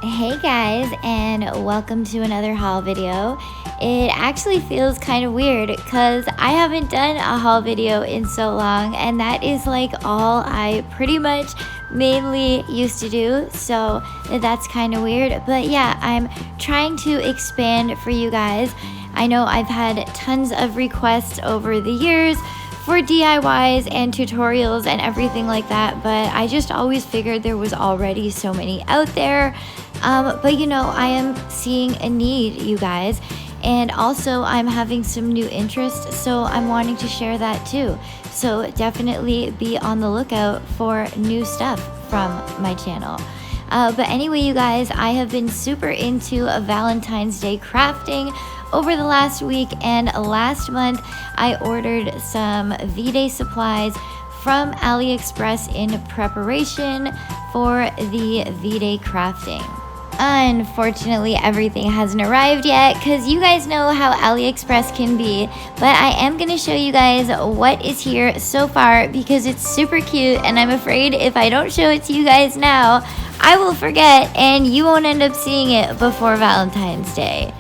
Hey guys, and welcome to another haul video. It actually feels kind of weird because I haven't done a haul video in so long, and that is like all I pretty much mainly used to do, so that's kind of weird. But yeah, I'm trying to expand for you guys. I know I've had tons of requests over the years for DIYs and tutorials and everything like that, but I just always figured there was already so many out there. But you know, I am seeing a need, you guys, and also I'm having some new interests, so I'm wanting to share that too. So definitely be on the lookout for new stuff from my channel. But anyway, you guys, I have been super into a Valentine's Day crafting over the last week, and last month I ordered some V-Day supplies from Aliexpress in preparation for the V-Day crafting. Unfortunately, everything hasn't arrived yet because you guys know how AliExpress can be, but I am going to show you guys what is here so far because it's super cute, and I'm afraid if I don't show it to you guys now, I will forget and you won't end up seeing it before Valentine's Day.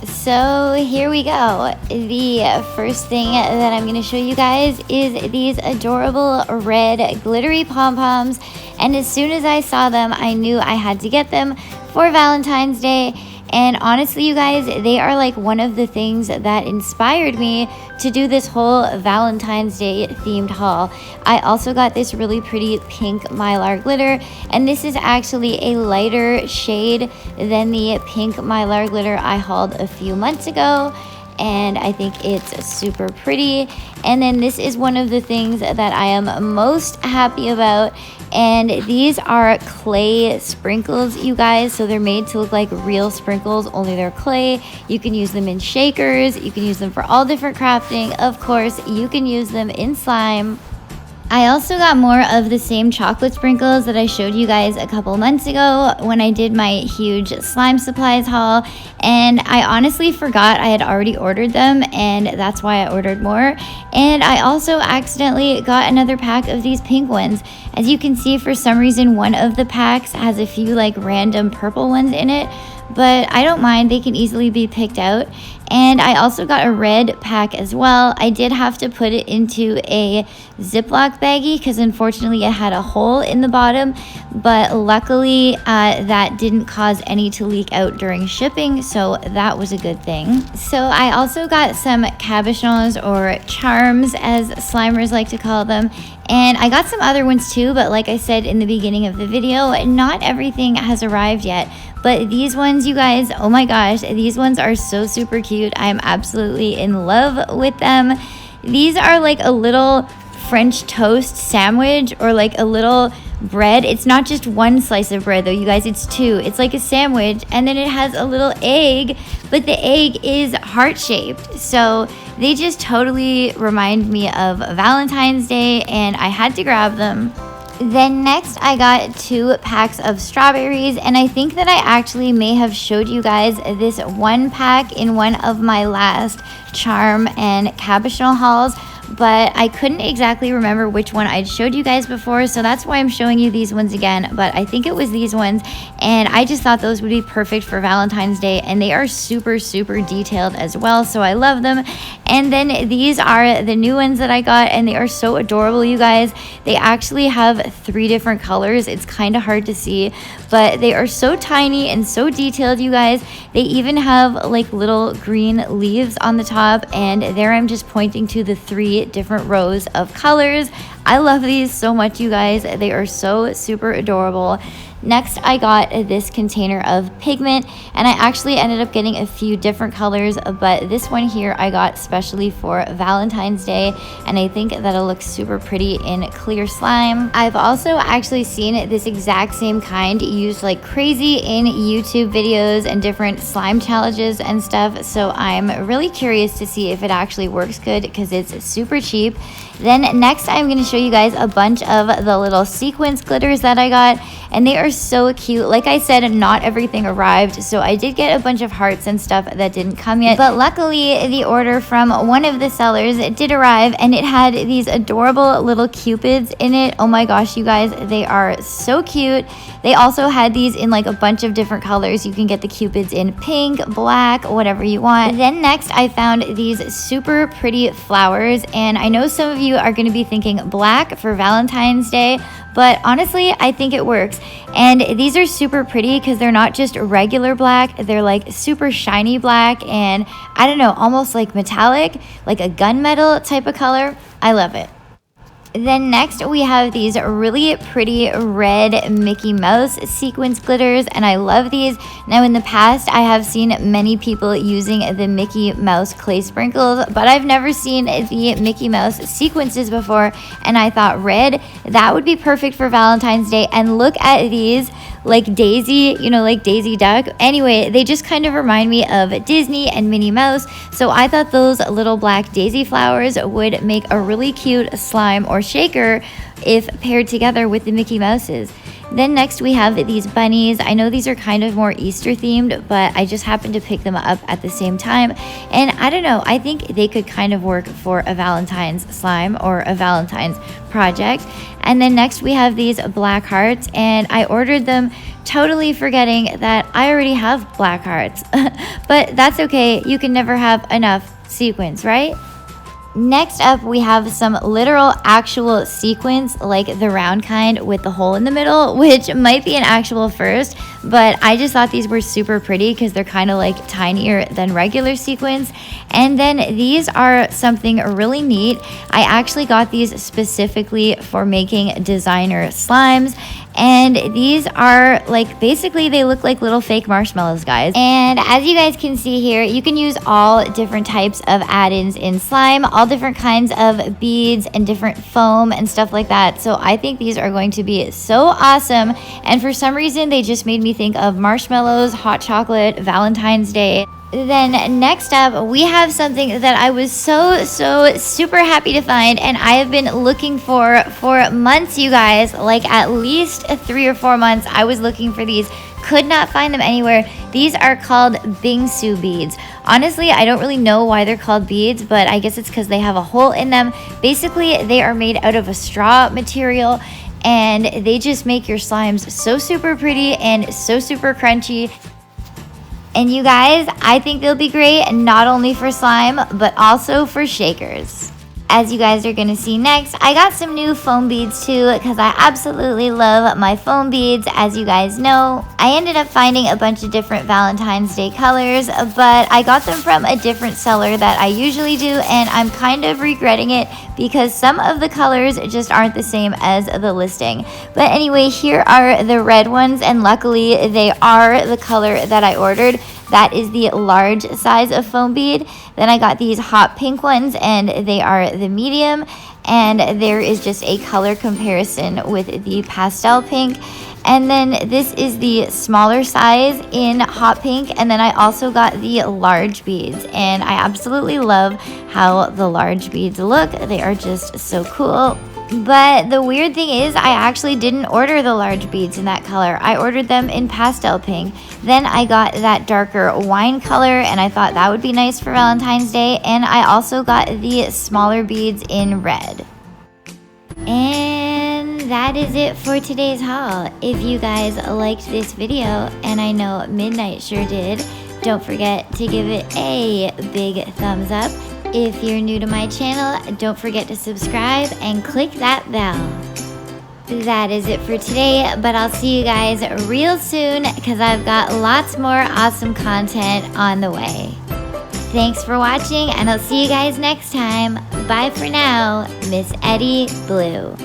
So here we go. The first thing that I'm going to show you guys is these adorable red glittery pom-poms, and as soon as I saw them, I knew I had to get them for Valentine's Day. And honestly, you guys, they are like one of the things that inspired me to do this whole Valentine's Day themed haul. I also got this really pretty pink mylar glitter, and this is actually a lighter shade than the pink mylar glitter I hauled a few months ago, and I think it's super pretty. And then this is one of the things that I am most happy about, and these are clay sprinkles, you guys. So they're made to look like real sprinkles, only they're clay. You can use them in shakers, you can use them for all different crafting. Of course, you can use them in slime. I also got more of the same chocolate sprinkles that I showed you guys a couple months ago when I did my huge slime supplies haul, and I honestly forgot I had already ordered them, and that's why I ordered more. And I also accidentally got another pack of these pink ones. As you can see, for some reason one of the packs has a few like random purple ones in it, but I don't mind, they can easily be picked out. And I also got a red pack as well. I did have to put it into a Ziploc baggie because unfortunately it had a hole in the bottom, but luckily that didn't cause any to leak out during shipping, so that was a good thing. So I also got some cabochons, or charms as slimers like to call them, and I got some other ones too, but like I said in the beginning of the video, not everything has arrived yet. But these ones, you guys, oh my gosh, these ones are so super cute. I am absolutely in love with them. These are like a little French toast sandwich, or like a little bread. It's not just one slice of bread though, you guys, it's two. It's like a sandwich, and then it has a little egg, but the egg is heart-shaped. So they just totally remind me of Valentine's Day, and I had to grab them. Then next I got 2 packs of strawberries, and I think that I actually may have showed you guys this one pack in one of my last charm and cabochon hauls, but I couldn't exactly remember which one I'd showed you guys before, so that's why I'm showing you these ones again. But I think it was these ones, and I just thought those would be perfect for Valentine's Day, and they are super detailed as well, so I love them. And then these are the new ones that I got, and they are so adorable, you guys. They actually have 3 different colors. It's kind of hard to see, but they are so tiny and so detailed, you guys. They even have like little green leaves on the top, and there I'm just pointing to the 3 different rows of colors. I love these so much, you guys. They are so super adorable. Next, I got this container of pigment, and I actually ended up getting a few different colors, but this one here I got specially for Valentine's Day, and I think that'll look super pretty in clear slime. I've also actually seen this exact same kind used like crazy in YouTube videos and different slime challenges and stuff, so I'm really curious to see if it actually works good because it's super cheap. Then next I'm going to show you guys a bunch of the little sequins glitters that I got, and they are so cute. Like I said, not everything arrived, so I did get a bunch of hearts and stuff that didn't come yet, but luckily the order from one of the sellers did arrive, and it had these adorable little cupids in it. Oh my gosh, you guys, they are so cute. They also had these in like a bunch of different colors. You can get the cupids in pink, black, whatever you want. Then next I found these super pretty flowers, and I know some of you are going to be thinking black for Valentine's Day, but honestly I think it works. And these are super pretty because they're not just regular black, they're like super shiny black, and I don't know, almost like metallic, like a gunmetal type of color. I love it. Then next we have these really pretty red Mickey Mouse sequins glitters, and I love these. Now in the past I have seen many people using the Mickey Mouse clay sprinkles, but I've never seen the Mickey Mouse sequences before, and I thought red, that would be perfect for Valentine's Day. And look at these, like Daisy, you know, like Daisy Duck. Anyway, they just kind of remind me of Disney and Minnie Mouse, so I thought those little black daisy flowers would make a really cute slime or shaker if paired together with the Mickey Mouses. Then next we have these bunnies. I know these are kind of more Easter themed, but I just happened to pick them up at the same time, and I don't know, I think they could kind of work for a Valentine's slime or a Valentine's project. And then next we have these black hearts, and I ordered them totally forgetting that I already have black hearts. But that's okay, you can never have enough sequins, right? Next up we have some literal actual sequins, like the round kind with the hole in the middle, which might be an actual first, but I just thought these were super pretty because they're kind of like tinier than regular sequins. And then these are something really neat. I actually got these specifically for making designer slimes, and these are like, basically they look like little fake marshmallows, guys. And as you guys can see here, you can use all different types of add-ins in slime, all different kinds of beads and different foam and stuff like that. So I think these are going to be so awesome, and for some reason they just made me think of marshmallows, hot chocolate, Valentine's Day. Then next up we have something that I was so super happy to find, and I have been looking for months, you guys, like at least 3 or 4 months. I was looking for these, could not find them anywhere. These are called Bingsu beads. Honestly, I don't really know why they're called beads, but I guess it's because they have a hole in them. Basically they are made out of a straw material, and they just make your slimes so super pretty and so super crunchy. And you guys, I think they'll be great not only for slime, but also for shakers. As you guys are gonna see next, I got some new foam beads too, because I absolutely love my foam beads, as you guys know. I ended up finding a bunch of different Valentine's Day colors, but I got them from a different seller that I usually do, and I'm kind of regretting it because some of the colors just aren't the same as the listing. But anyway, here are the red ones, and luckily they are the color that I ordered. That is the large size of foam bead. Then I got these hot pink ones, and they are the medium, and there is just a color comparison with the pastel pink. And then this is the smaller size in hot pink, and then I also got the large beads, and I absolutely love how the large beads look. They are just so cool. But the weird thing is, I actually didn't order the large beads in that color. I ordered them in pastel pink. Then I got that darker wine color, and I thought that would be nice for Valentine's Day. And I also got the smaller beads in red. And that is it for today's haul. If you guys liked this video, and I know Midnight sure did, don't forget to give it a big thumbs up. If you're new to my channel, don't forget to subscribe and click that bell. That is it for today, but I'll see you guys real soon because I've got lots more awesome content on the way. Thanks for watching, and I'll see you guys next time. Bye for now, Miss Eddie Blue.